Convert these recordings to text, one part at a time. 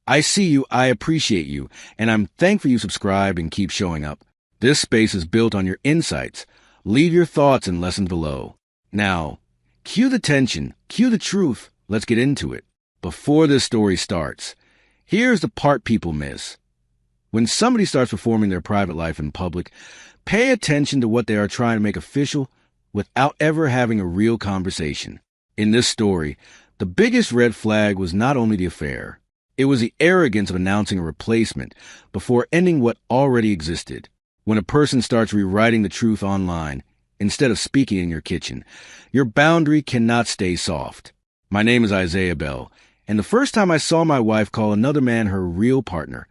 I see you, I appreciate you, and I'm thankful you subscribe and keep showing up. This space is built on your insights. Leave your thoughts and lessons below. Now, cue the tension, cue the truth. Let's get into it. Before this story starts, here's the part people miss. When somebody starts performing their private life in public, pay attention to what they are trying to make official without ever having a real conversation. In this story, the biggest red flag was not only the affair, it was the arrogance of announcing a replacement before ending what already existed. When a person starts rewriting the truth online, instead of speaking in your kitchen, your boundary cannot stay soft. My name is Isaiah Bell, and the first time I saw my wife call another man her real partner,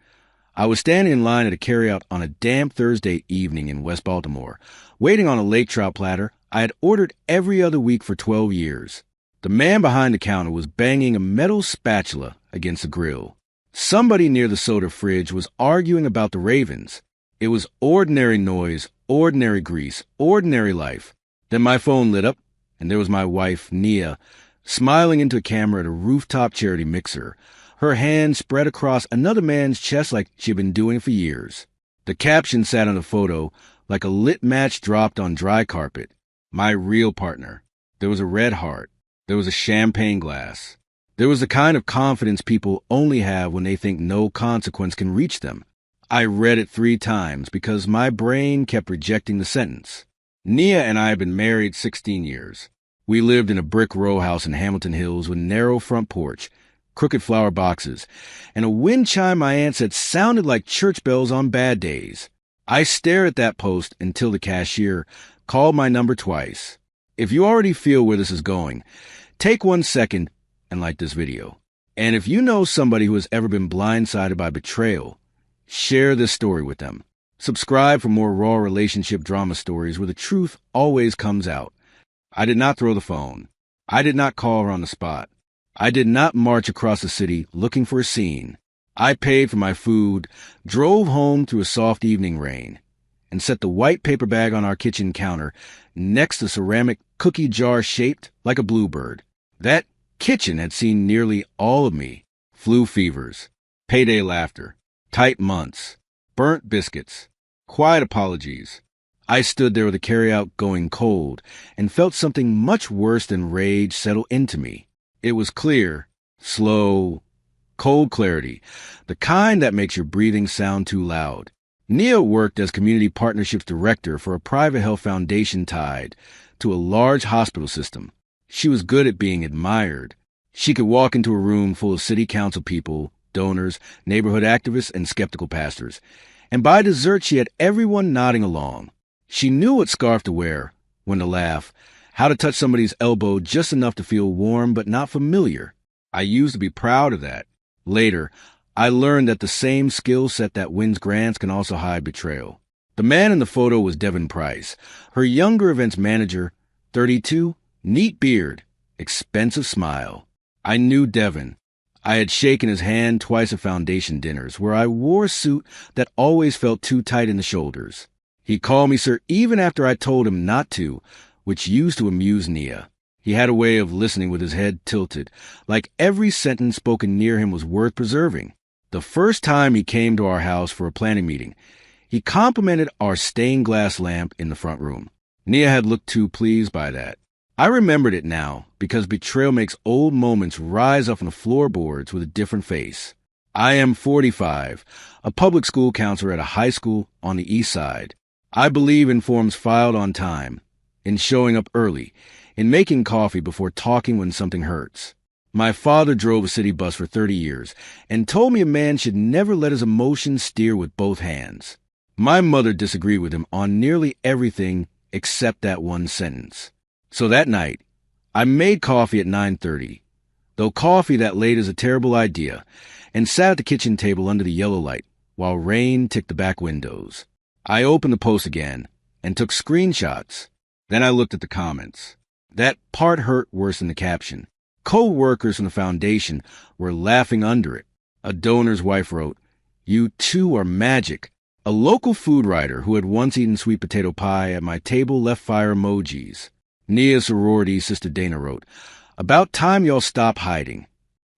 I was standing in line at a carryout on a damp Thursday evening in West Baltimore, waiting on a lake trout platter I had ordered every other week for 12 years. The man behind the counter was banging a metal spatula against the grill. Somebody near the soda fridge was arguing about the Ravens. It was ordinary noise, ordinary grease, ordinary life. Then my phone lit up, and there was my wife, Nia, smiling into a camera at a rooftop charity mixer, her hand spread across another man's chest like she'd been doing for years. The caption sat on the photo like a lit match dropped on dry carpet. My real partner. There was a red heart. There was a champagne glass. There was the kind of confidence people only have when they think no consequence can reach them. I read it 3 times because my brain kept rejecting the sentence. Nia and I had been married 16 years. We lived in a brick row house in Hamilton Hills with a narrow front porch, crooked flower boxes, and a wind chime my aunt said sounded like church bells on bad days. I stared at that post until the cashier called my number twice. If you already feel where this is going, take 1 second and like this video. And if you know somebody who has ever been blindsided by betrayal, share this story with them. Subscribe for more raw relationship drama stories where the truth always comes out. I did not throw the phone. I did not call her on the spot. I did not march across the city looking for a scene. I paid for my food, drove home through a soft evening rain, and set the white paper bag on our kitchen counter next to a ceramic cookie jar shaped like a bluebird. That kitchen had seen nearly all of me. Flu fevers, payday laughter, tight months, burnt biscuits, quiet apologies. I stood there with the carryout going cold and felt something much worse than rage settle into me. It was clear, slow, cold clarity, the kind that makes your breathing sound too loud. Nia worked as Community Partnerships Director for a private health foundation tied to a large hospital system. She was good at being admired. She could walk into a room full of city council people, donors, neighborhood activists, and skeptical pastors, and by dessert she had everyone nodding along. She knew what scarf to wear, when to laugh, how to touch somebody's elbow just enough to feel warm but not familiar. I used to be proud of that. Later, I learned that the same skill set that wins grants can also hide betrayal. The man in the photo was Devin Price, her younger events manager, 32, neat beard, expensive smile. I knew Devin. I had shaken his hand twice at foundation dinners, where I wore a suit that always felt too tight in the shoulders. He called me sir even after I told him not to, which used to amuse Nia. He had a way of listening with his head tilted, like every sentence spoken near him was worth preserving. The first time he came to our house for a planning meeting, he complimented our stained glass lamp in the front room. Nia had looked too pleased by that. I remembered it now because betrayal makes old moments rise up on the floorboards with a different face. I am 45, a public school counselor at a high school on the east side. I believe in forms filed on time, in showing up early, in making coffee before talking when something hurts. My father drove a city bus for 30 years and told me a man should never let his emotions steer with both hands. My mother disagreed with him on nearly everything except that one sentence. So that night, I made coffee at 9:30, though coffee that late is a terrible idea, and sat at the kitchen table under the yellow light while rain ticked the back windows. I opened the post again and took screenshots. Then I looked at the comments. That part hurt worse than the caption. Co-workers from the foundation were laughing under it. A donor's wife wrote, "You two are magic." A local food writer who had once eaten sweet potato pie at my table left fire emojis. Nia's sorority sister Dana wrote, "About time y'all stop hiding."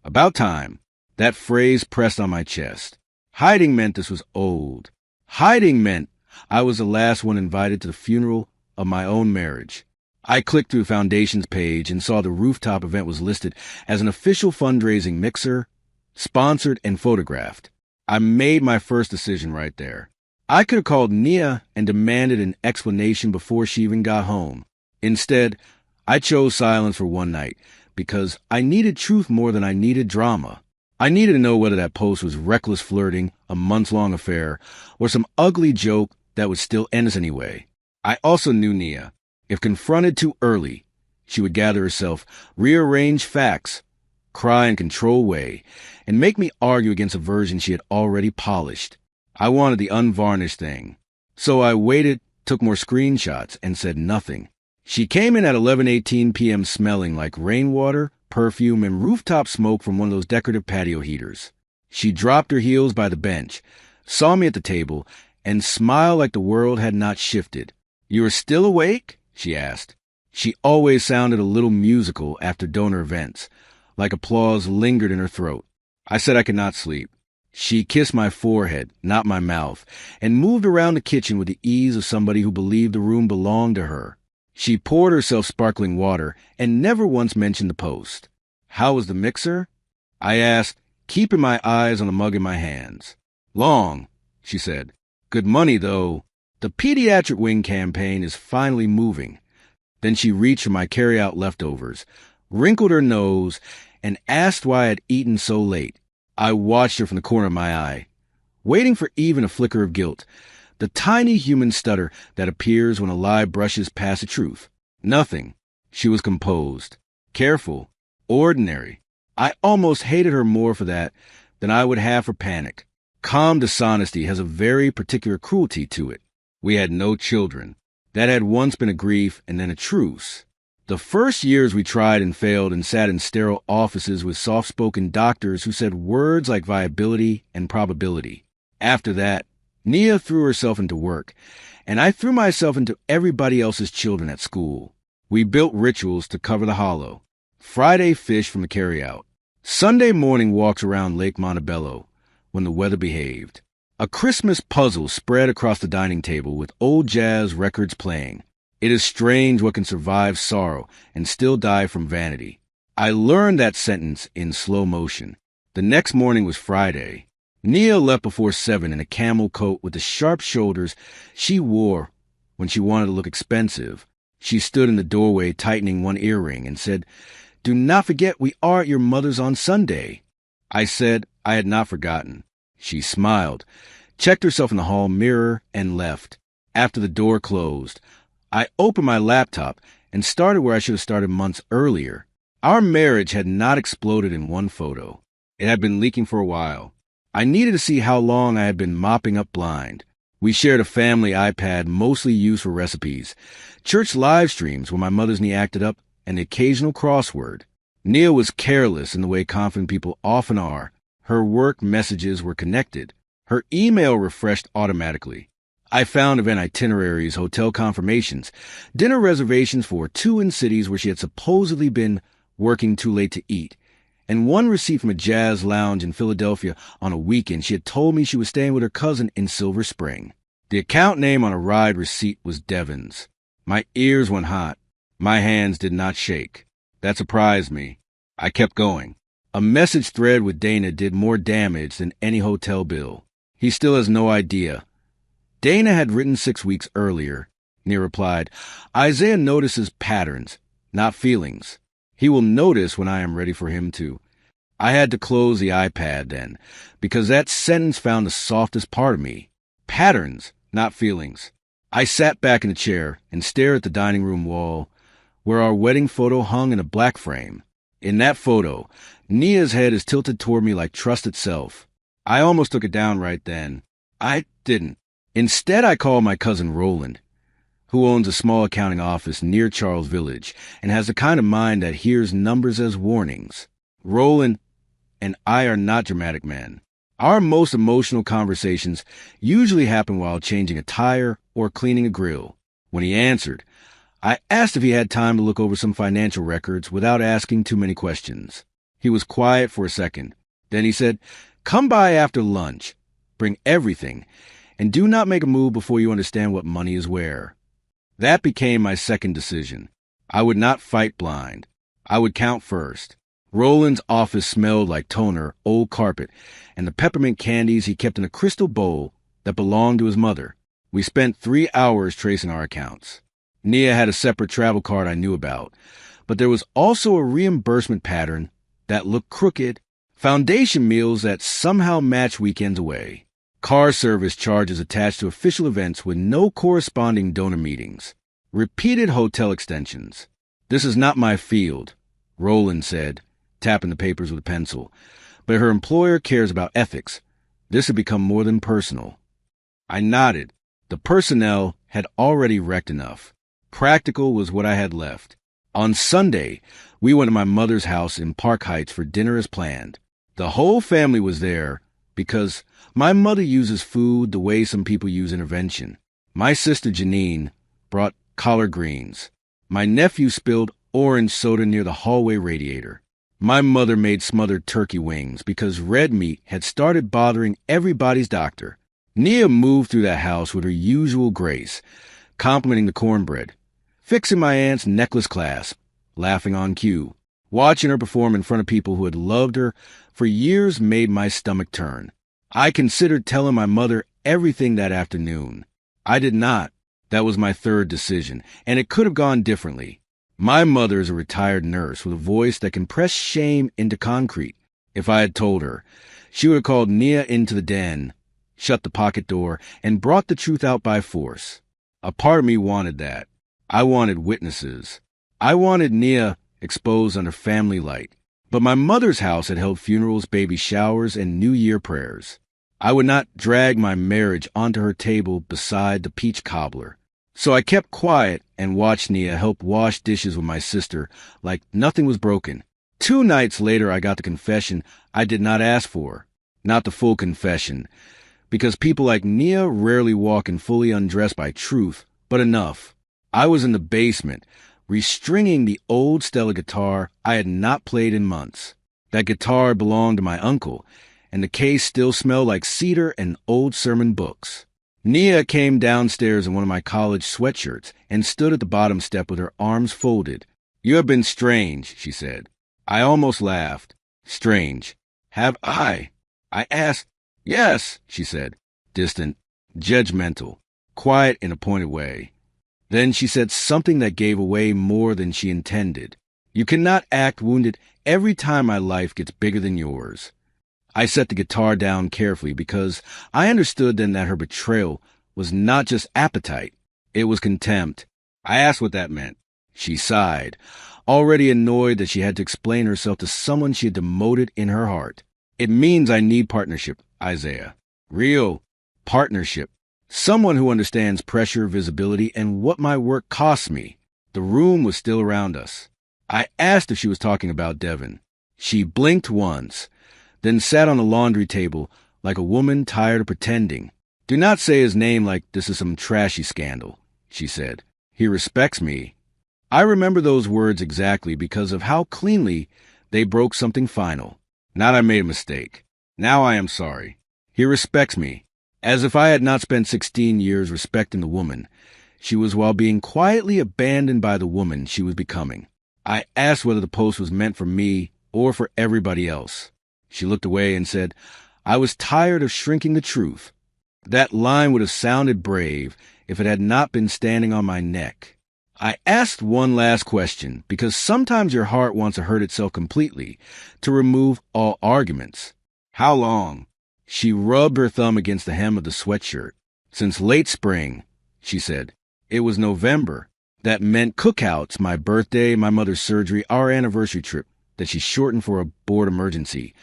About time. That phrase pressed on my chest. Hiding meant this was old. Hiding meant I was the last one invited to the funeral of my own marriage. I clicked through Foundation's page and saw the rooftop event was listed as an official fundraising mixer, sponsored and photographed. I made my first decision right there. I could have called Nia and demanded an explanation before she even got home. Instead, I chose silence for one night because I needed truth more than I needed drama. I needed to know whether that post was reckless flirting, a months-long affair, or some ugly joke that would still end us anyway. I also knew Nia. If confronted too early, she would gather herself, rearrange facts, cry in control way, and make me argue against a version she had already polished. I wanted the unvarnished thing. So I waited, took more screenshots, and said nothing. She came in at 11:18 p.m. smelling like rainwater, perfume, and rooftop smoke from one of those decorative patio heaters. She dropped her heels by the bench, saw me at the table, and smiled like the world had not shifted. "You are still awake?" she asked. She always sounded a little musical after donor events, like applause lingered in her throat. I said I could not sleep. She kissed my forehead, not my mouth, and moved around the kitchen with the ease of somebody who believed the room belonged to her. She poured herself sparkling water and never once mentioned the post. "How was the mixer?" I asked, keeping my eyes on the mug in my hands. "Long," she said. "Good money, though. The pediatric wing campaign is finally moving." Then she reached for my carry-out leftovers, wrinkled her nose, and asked why I had eaten so late. I watched her from the corner of my eye, waiting for even a flicker of guilt, the tiny human stutter that appears when a lie brushes past the truth. Nothing. She was composed, careful, ordinary. I almost hated her more for that than I would have for panic. Calm dishonesty has a very particular cruelty to it. We had no children. That had once been a grief and then a truce. The first years we tried and failed and sat in sterile offices with soft-spoken doctors who said words like viability and probability. After that, Nia threw herself into work, and I threw myself into everybody else's children at school. We built rituals to cover the hollow. Friday fish from the carryout. Sunday morning walks around Lake Montebello when the weather behaved. A Christmas puzzle spread across the dining table with old jazz records playing. It is strange what can survive sorrow and still die from vanity. I learned that sentence in slow motion. The next morning was Friday. Nia left before 7 in a camel coat with the sharp shoulders she wore when she wanted to look expensive. She stood in the doorway tightening one earring and said, "Do not forget we are at your mother's on Sunday." I said I had not forgotten. She smiled, checked herself in the hall mirror, and left. After the door closed, I opened my laptop and started where I should have started months earlier. Our marriage had not exploded in one photo. It had been leaking for a while. I needed to see how long I had been mopping up blind. We shared a family iPad mostly used for recipes, church live streams where my mother's knee acted up, and the occasional crossword. Nia was careless in the way confident people often are. Her work messages were connected. Her email refreshed automatically. I found event itineraries, hotel confirmations, dinner reservations for 2 in cities where she had supposedly been working too late to eat, and one receipt from a jazz lounge in Philadelphia on a weekend she had told me she was staying with her cousin in Silver Spring. The account name on a ride receipt was Devon's. My ears went hot. My hands did not shake. That surprised me. I kept going. A message thread with Dana did more damage than any hotel bill. He still has no idea. Dana had written 6 weeks earlier. Nia replied, "Isaiah notices patterns, not feelings. He will notice when I am ready for him to." I had to close the iPad then, because that sentence found the softest part of me. Patterns, not feelings. I sat back in the chair and stared at the dining room wall, where our wedding photo hung in a black frame. In that photo, Nia's head is tilted toward me like trust itself. I almost took it down right then. I didn't. Instead, I called my cousin Roland, who owns a small accounting office near Charles Village and has the kind of mind that hears numbers as warnings. Roland and I are not dramatic men. Our most emotional conversations usually happen while changing a tire or cleaning a grill. When he answered, I asked if he had time to look over some financial records without asking too many questions. He was quiet for a second, Then he said, "Come by after lunch. Bring everything. And do not make a move before you understand what money is where." That became my second decision. I would not fight blind. I would count first. Roland's office smelled like toner, old carpet, and the peppermint candies he kept in a crystal bowl that belonged to his mother. We spent 3 hours tracing our accounts. Nia had a separate travel card I knew about, but there was also a reimbursement pattern that looked crooked, foundation meals that somehow matched weekends away, car service charges attached to official events with no corresponding donor meetings, repeated hotel extensions. "This is not my field," Roland said, tapping the papers with a pencil, "but her employer cares about ethics. This had become more than personal." I nodded. The personnel had already wrecked enough. Practical was what I had left. On Sunday, we went to my mother's house in Park Heights for dinner as planned. The whole family was there because my mother uses food the way some people use intervention. My sister Janine brought collard greens. My nephew spilled orange soda near the hallway radiator. My mother made smothered turkey wings because red meat had started bothering everybody's doctor. Nia moved through that house with her usual grace, complimenting the cornbread, fixing my aunt's necklace clasp, laughing on cue. Watching her perform in front of people who had loved her for years made my stomach turn. I considered telling my mother everything that afternoon. I did not. That was my third decision, and it could have gone differently. My mother is a retired nurse with a voice that can press shame into concrete. If I had told her, she would have called Nia into the den, shut the pocket door, and brought the truth out by force. A part of me wanted that. I wanted witnesses. I wanted Nia exposed under family light. But my mother's house had held funerals, baby showers, and New Year prayers. I would not drag my marriage onto her table beside the peach cobbler. So I kept quiet and watched Nia help wash dishes with my sister like nothing was broken. 2 nights later, I got the confession I did not ask for. Not the full confession, because people like Nia rarely walk in fully undressed by truth, but enough. I was in the basement, restringing the old Stella guitar I had not played in months. That guitar belonged to my uncle, and the case still smelled like cedar and old sermon books. Nia came downstairs in one of my college sweatshirts and stood at the bottom step with her arms folded. "You have been strange," she said. I almost laughed. "Strange. Have I?" I asked. "Yes," she said, distant, judgmental, quiet in a pointed way. Then she said something that gave away more than she intended. "You cannot act wounded every time my life gets bigger than yours." I set the guitar down carefully because I understood then that her betrayal was not just appetite, it was contempt. I asked what that meant. She sighed, already annoyed that she had to explain herself to someone she had demoted in her heart. "It means I need partnership, Isaiah. Real partnership. Someone who understands pressure, visibility, and what my work costs me." The room was still around us. I asked if she was talking about Devin. She blinked once, then sat on the laundry table like a woman tired of pretending. "Do not say his name like this is some trashy scandal," she said. "He respects me." I remember those words exactly because of how cleanly they broke something final. Not I made a mistake. Now I am sorry. He respects me. As if I had not spent 16 years respecting the woman she was while being quietly abandoned by the woman she was becoming. I asked whether the post was meant for me or for everybody else. She looked away and said, "I was tired of shrinking the truth." That line would have sounded brave if it had not been standing on my neck. I asked one last question, because sometimes your heart wants to hurt itself completely, to remove all arguments. "How long?" She rubbed her thumb against the hem of the sweatshirt. "Since late spring," she said. It was November. That meant cookouts, my birthday, my mother's surgery, our anniversary trip that she shortened for a board emergency.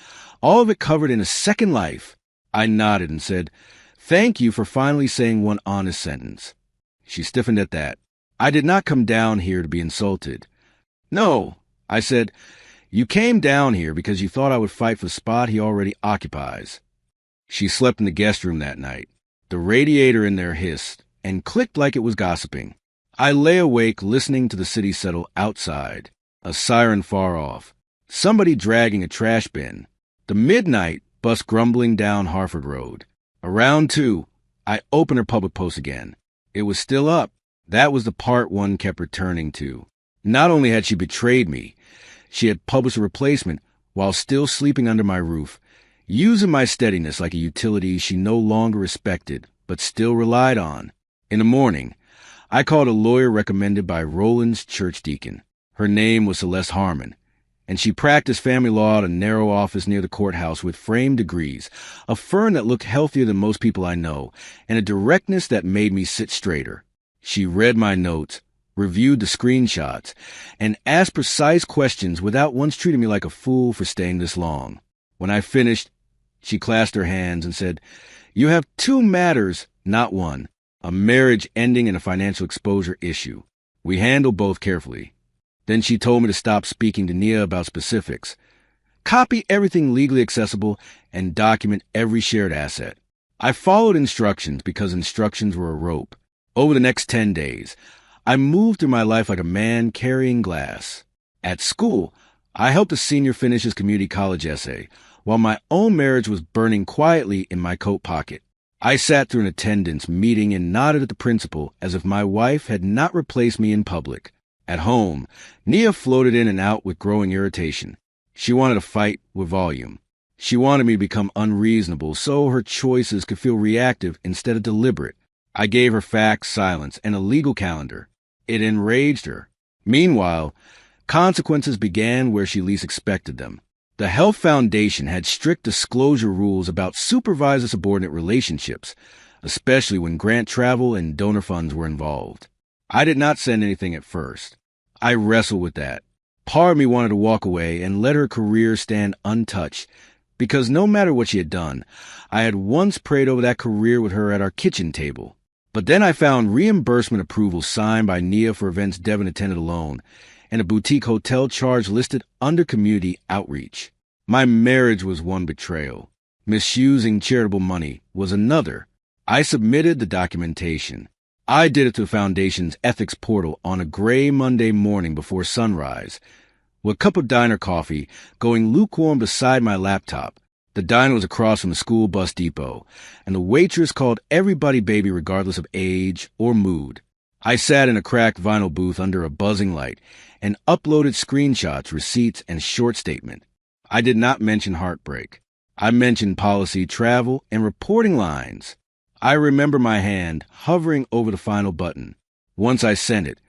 All of it covered in a second life. I nodded and said, "Thank you for finally saying one honest sentence." She stiffened at that. "I did not come down here to be insulted." "No," I said, "you came down here because you thought I would fight for the spot he already occupies." She slept in the guest room that night. The radiator in there hissed and clicked like it was gossiping. I lay awake listening to the city settle outside, a siren far off, somebody dragging a trash bin. The midnight bus grumbling down Harford Road. Around 2, I opened her public post again. It was still up. That was the part one kept returning to. Not only had she betrayed me, she had published a replacement while still sleeping under my roof, using my steadiness like a utility she no longer respected, but still relied on. In the morning, I called a lawyer recommended by Roland's church deacon. Her name was Celeste Harmon, and she practiced family law at a narrow office near the courthouse with framed degrees, a firm that looked healthier than most people I know, and a directness that made me sit straighter. She read my notes, reviewed the screenshots, and asked precise questions without once treating me like a fool for staying this long. When I finished, she clasped her hands and said, "You have 2 matters, not one. A marriage ending and a financial exposure issue. We handle both carefully." Then she told me to stop speaking to Nia about specifics. Copy everything legally accessible and document every shared asset. I followed instructions because instructions were a rope. Over the next 10 days, I moved through my life like a man carrying glass. At school, I helped a senior finish his community college essay, while my own marriage was burning quietly in my coat pocket. I sat through an attendance meeting and nodded at the principal as if my wife had not replaced me in public. At home, Nia floated in and out with growing irritation. She wanted to fight with volume. She wanted me to become unreasonable so her choices could feel reactive instead of deliberate. I gave her facts, silence, and a legal calendar. It enraged her. Meanwhile, consequences began where she least expected them. The Health Foundation had strict disclosure rules about supervisor-subordinate relationships, especially when grant travel and donor funds were involved. I did not send anything at first. I wrestled with that. Part of me wanted to walk away and let her career stand untouched, because no matter what she had done, I had once prayed over that career with her at our kitchen table. But then I found reimbursement approval signed by Nia for events Devin attended alone, and a boutique hotel charge listed under community outreach. My marriage was one betrayal. Misusing charitable money was another. I submitted the documentation. I did it to the Foundation's ethics portal on a gray Monday morning before sunrise, with a cup of diner coffee going lukewarm beside my laptop. The diner was across from the school bus depot, and the waitress called everybody baby regardless of age or mood. I sat in a cracked vinyl booth under a buzzing light and uploaded screenshots, receipts, and short statement. I did not mention heartbreak. I mentioned policy, travel, and reporting lines. I remember my hand hovering over the final button. Once I sent it,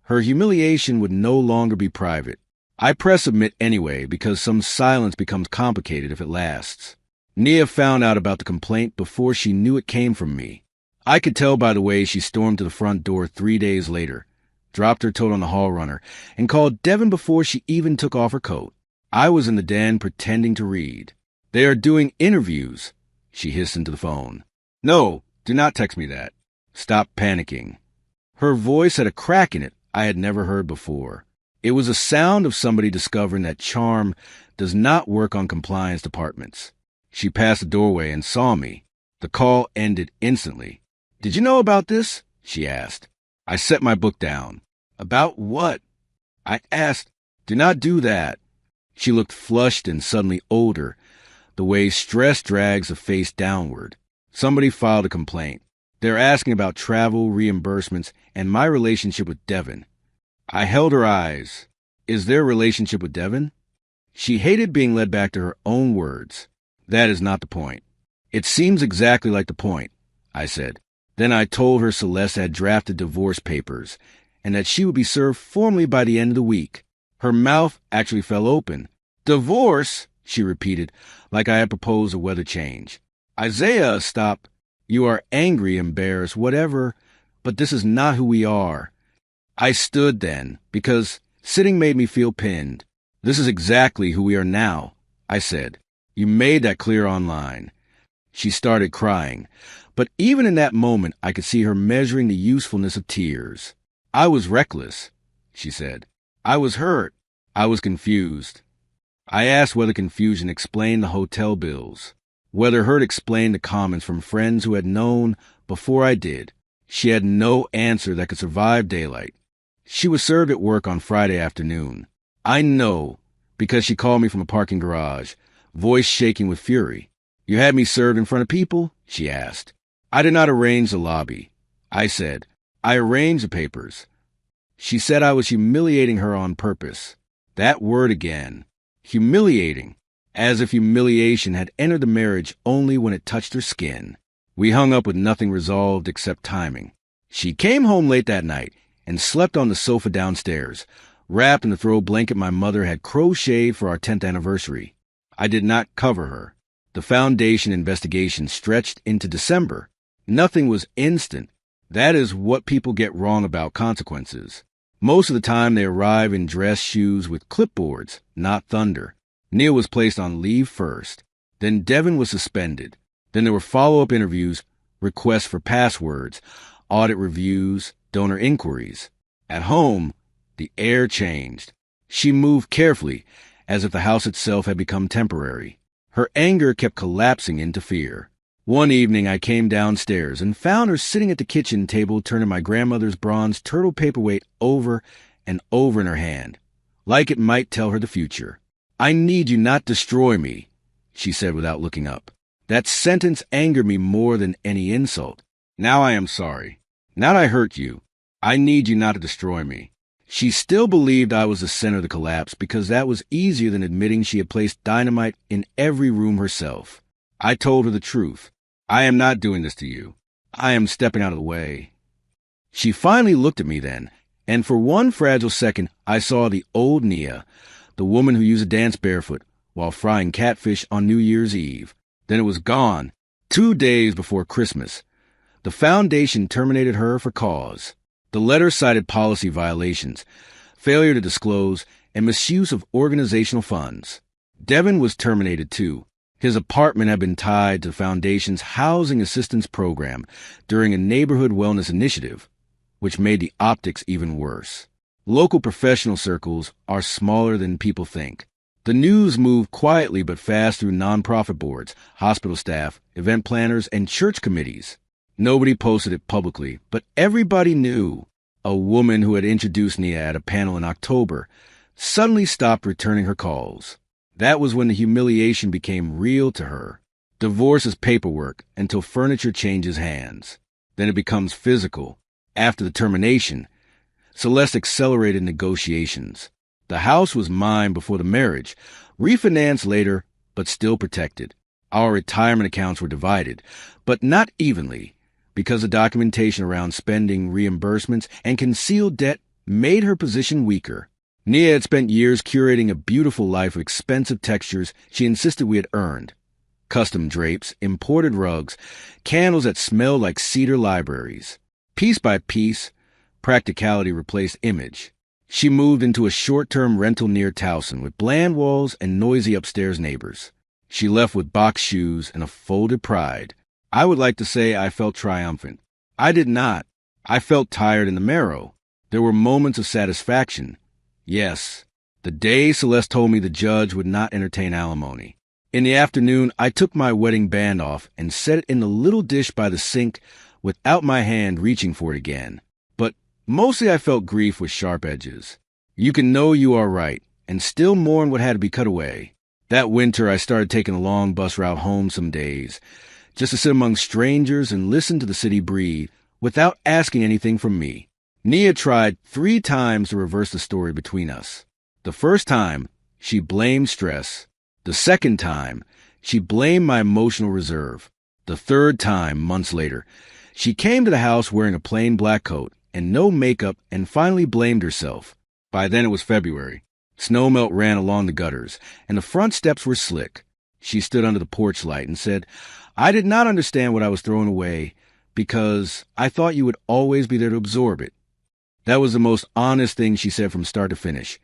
her humiliation would no longer be private. I press submit anyway because some silence becomes complicated if it lasts. Nia found out about the complaint before she knew it came from me. I could tell by the way she stormed to the front door 3 days later, dropped her tote on the hall runner, and called Devin before she even took off her coat. I was in the den pretending to read. "They are doing interviews," she hissed into the phone. "No, do not text me that. Stop panicking." Her voice had a crack in it I had never heard before. It was the sound of somebody discovering that charm does not work on compliance departments. She passed the doorway and saw me. The call ended instantly. "Did you know about this?" she asked. I set my book down. "About what?" I asked. "Do not do that." She looked flushed and suddenly older, the way stress drags a face downward. Somebody filed a complaint. They're asking about travel, reimbursements, and my relationship with Devin. I held her eyes. "Is there a relationship with Devin?" She hated being led back to her own words. "That is not the point." "It seems exactly like the point," I said. Then I told her Celeste had drafted divorce papers and that she would be served formally by the end of the week. Her mouth actually fell open. "Divorce?" she repeated, like I had proposed a weather change. "Isaiah, stop. You are angry, embarrassed, whatever, but this is not who we are." I stood then, because sitting made me feel pinned. "This is exactly who we are now," I said. "You made that clear online." She started crying, but even in that moment I could see her measuring the usefulness of tears. "I was reckless," she said. "I was hurt. I was confused." I asked whether confusion explained the hotel bills, whether hurt explained the comments from friends who had known before I did. She had no answer that could survive daylight. She was served at work on Friday afternoon. I know, because she called me from a parking garage, voice shaking with fury. "You had me served in front of people?" she asked. "I did not arrange the lobby," I said. "I arranged the papers." She said I was humiliating her on purpose. That word again. Humiliating. As if humiliation had entered the marriage only when it touched her skin. We hung up with nothing resolved except timing. She came home late that night and slept on the sofa downstairs, wrapped in the throw blanket my mother had crocheted for our 10th anniversary. I did not cover her. The foundation investigation stretched into December. Nothing was instant. That is what people get wrong about consequences. Most of the time they arrive in dress shoes with clipboards, not thunder. Neil was placed on leave first. Then Devin was suspended. Then there were follow-up interviews, requests for passwords, audit reviews, donor inquiries. At home, the air changed. She moved carefully, as if the house itself had become temporary. Her anger kept collapsing into fear. One evening I came downstairs and found her sitting at the kitchen table turning my grandmother's bronze turtle paperweight over and over in her hand, like it might tell her the future. "I need you not destroy me," she said without looking up. That sentence angered me more than any insult. "Now I am sorry. Now that I hurt you, I need you not to destroy me." She still believed I was the center of the collapse because that was easier than admitting she had placed dynamite in every room herself. I told her the truth. "I am not doing this to you. I am stepping out of the way." She finally looked at me then, and for one fragile second I saw the old Nia, the woman who used to dance barefoot while frying catfish on New Year's Eve. Then it was gone, 2 days before Christmas. The foundation terminated her for cause. The letter cited policy violations, failure to disclose, and misuse of organizational funds. Devin was terminated too. His apartment had been tied to the foundation's housing assistance program during a neighborhood wellness initiative, which made the optics even worse. Local professional circles are smaller than people think. The news moved quietly but fast through nonprofit boards, hospital staff, event planners, and church committees. Nobody posted it publicly, but everybody knew. A woman who had introduced Nia at a panel in October suddenly stopped returning her calls. That was when the humiliation became real to her. Divorce is paperwork until furniture changes hands. Then it becomes physical. After the termination, Celeste accelerated negotiations. The house was mine before the marriage, refinanced later, but still protected. Our retirement accounts were divided, but not evenly, because the documentation around spending, reimbursements, and concealed debt made her position weaker. Nia had spent years curating a beautiful life of expensive textures she insisted we had earned. Custom drapes, imported rugs, candles that smelled like cedar libraries. Piece by piece, practicality replaced image. She moved into a short-term rental near Towson with bland walls and noisy upstairs neighbors. She left with box shoes and a folded pride. I would like to say I felt triumphant. I did not. I felt tired in the marrow. There were moments of satisfaction. Yes, the day Celeste told me the judge would not entertain alimony. In the afternoon, I took my wedding band off and set it in the little dish by the sink without my hand reaching for it again. But mostly I felt grief with sharp edges. You can know you are right and still mourn what had to be cut away. That winter, I started taking a long bus route home some days, just to sit among strangers and listen to the city breathe without asking anything from me. Nia tried 3 times to reverse the story between us. The first time, she blamed stress. The second time, she blamed my emotional reserve. The third time, months later, she came to the house wearing a plain black coat and no makeup and finally blamed herself. By then it was February. Snowmelt ran along the gutters, and the front steps were slick. She stood under the porch light and said, "I did not understand what I was throwing away because I thought you would always be there to absorb it." That was the most honest thing she said from start to finish,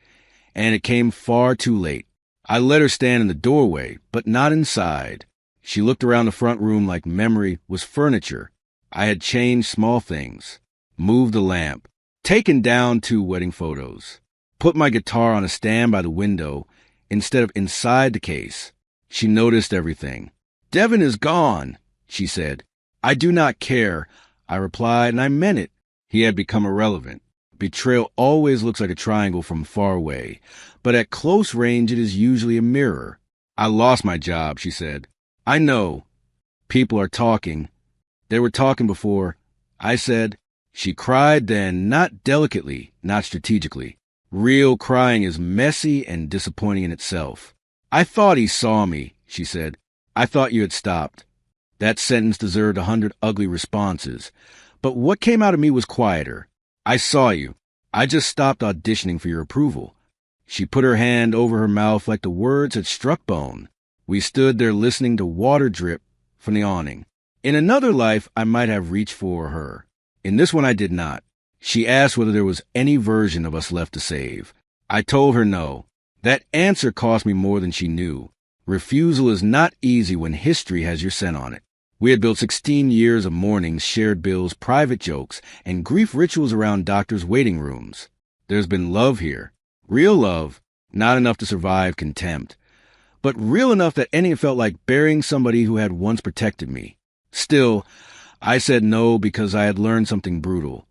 and it came far too late. I let her stand in the doorway, but not inside. She looked around the front room like memory was furniture. I had changed small things, moved the lamp, taken down 2 wedding photos, put my guitar on a stand by the window instead of inside the case. She noticed everything. "Devin is gone," she said. "I do not care," I replied, and I meant it. He had become irrelevant. Betrayal always looks like a triangle from far away, but at close range it is usually a mirror. I lost my job, she said. I know. People are talking. They were talking before. I said. She cried then, not delicately, not strategically. Real crying is messy and disappointing in itself. I thought he saw me, she said. I thought you had stopped. That sentence deserved 100 ugly responses. But what came out of me was quieter. I saw you. I just stopped auditioning for your approval. She put her hand over her mouth like the words had struck bone. We stood there listening to water drip from the awning. In another life, I might have reached for her. In this one, I did not. She asked whether there was any version of us left to save. I told her no. That answer cost me more than she knew. Refusal is not easy when history has your scent on it. We had built 16 years of mornings, shared bills, private jokes, and grief rituals around doctors' waiting rooms. There's been love here. Real love, not enough to survive contempt, but real enough that any felt like burying somebody who had once protected me. Still, I said no because I had learned something brutal.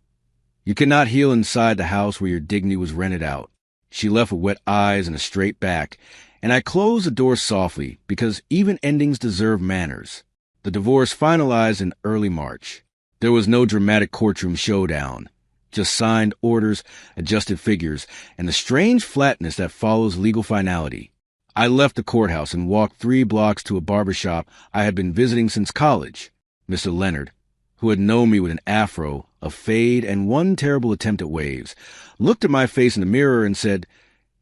You cannot heal inside the house where your dignity was rented out. She left with wet eyes and a straight back, and I closed the door softly because even endings deserve manners. The divorce finalized in early March. There was no dramatic courtroom showdown, just signed orders, adjusted figures, and the strange flatness that follows legal finality. I left the courthouse and walked 3 blocks to a barbershop I had been visiting since college. Mr. Leonard, who had known me with an afro, a fade, and one terrible attempt at waves, looked at my face in the mirror and said,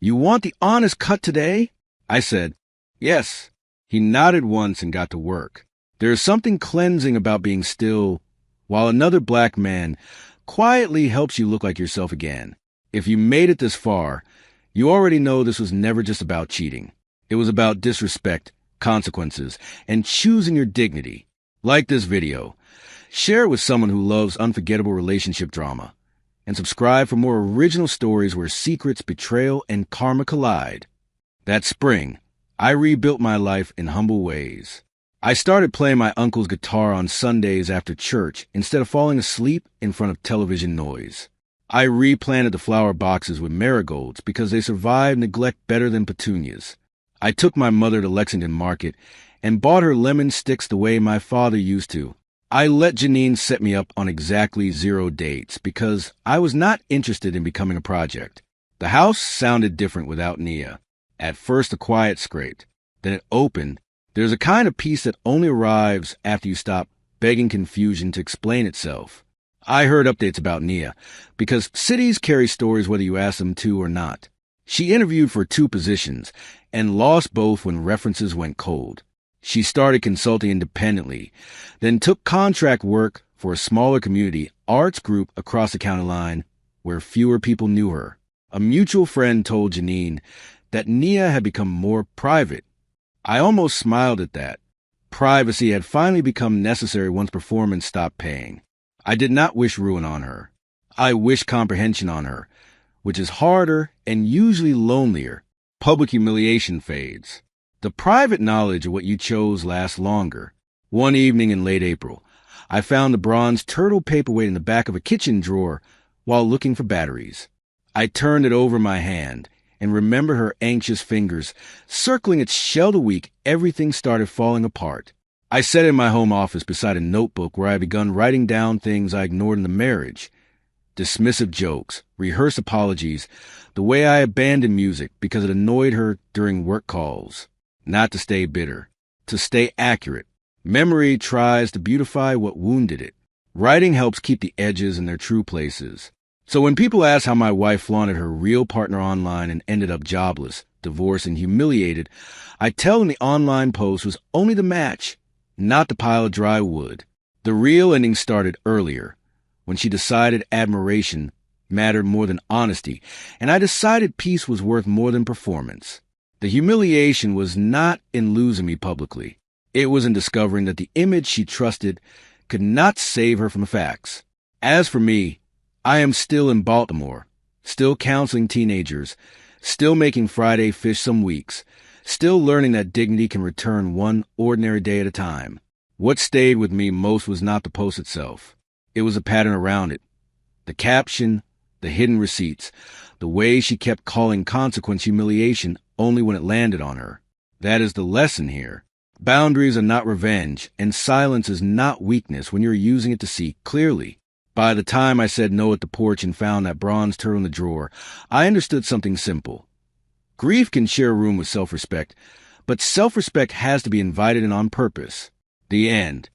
"You want the honest cut today?" I said, "Yes." He nodded once and got to work. There is something cleansing about being still, while another black man quietly helps you look like yourself again. If you made it this far, you already know this was never just about cheating. It was about disrespect, consequences, and choosing your dignity. Like this video, share it with someone who loves unforgettable relationship drama, and subscribe for more original stories where secrets, betrayal, and karma collide. That spring, I rebuilt my life in humble ways. I started playing my uncle's guitar on Sundays after church instead of falling asleep in front of television noise. I replanted the flower boxes with marigolds because they survive neglect better than petunias. I took my mother to Lexington Market and bought her lemon sticks the way my father used to. I let Janine set me up on exactly 0 dates because I was not interested in becoming a project. The house sounded different without Nia. At first a quiet scrape, then it opened. There's a kind of peace that only arrives after you stop begging confusion to explain itself. I heard updates about Nia, because cities carry stories whether you ask them to or not. She interviewed for 2 positions, and lost both when references went cold. She started consulting independently, then took contract work for a smaller community arts group across the county line where fewer people knew her. A mutual friend told Janine that Nia had become more private. I almost smiled at that. Privacy had finally become necessary once performance stopped paying. I did not wish ruin on her. I wished comprehension on her, which is harder and usually lonelier. Public humiliation fades. The private knowledge of what you chose lasts longer. One evening in late April, I found the bronze turtle paperweight in the back of a kitchen drawer while looking for batteries. I turned it over my hand and remember her anxious fingers circling its shelled a week. Everything started falling apart. I sat in my home office beside a notebook where I had begun writing down things I ignored in the marriage. Dismissive jokes, rehearsed apologies, the way I abandoned music because it annoyed her during work calls. Not to stay bitter, to stay accurate. Memory tries to beautify what wounded it. Writing helps keep the edges in their true places. So when people ask how my wife flaunted her real partner online and ended up jobless, divorced, and humiliated, I tell them the online post was only the match, not the pile of dry wood. The real ending started earlier, when she decided admiration mattered more than honesty, and I decided peace was worth more than performance. The humiliation was not in losing me publicly. It was in discovering that the image she trusted could not save her from the facts. As for me, I am still in Baltimore, still counseling teenagers, still making Friday fish some weeks, still learning that dignity can return one ordinary day at a time. What stayed with me most was not the post itself. It was a pattern around it. The caption, the hidden receipts, the way she kept calling consequence humiliation only when it landed on her. That is the lesson here. Boundaries are not revenge, and silence is not weakness when you're using it to see clearly. By the time I said no at the porch and found that bronze turtle in the drawer, I understood something simple. Grief can share a room with self-respect, but self-respect has to be invited in on purpose. The end.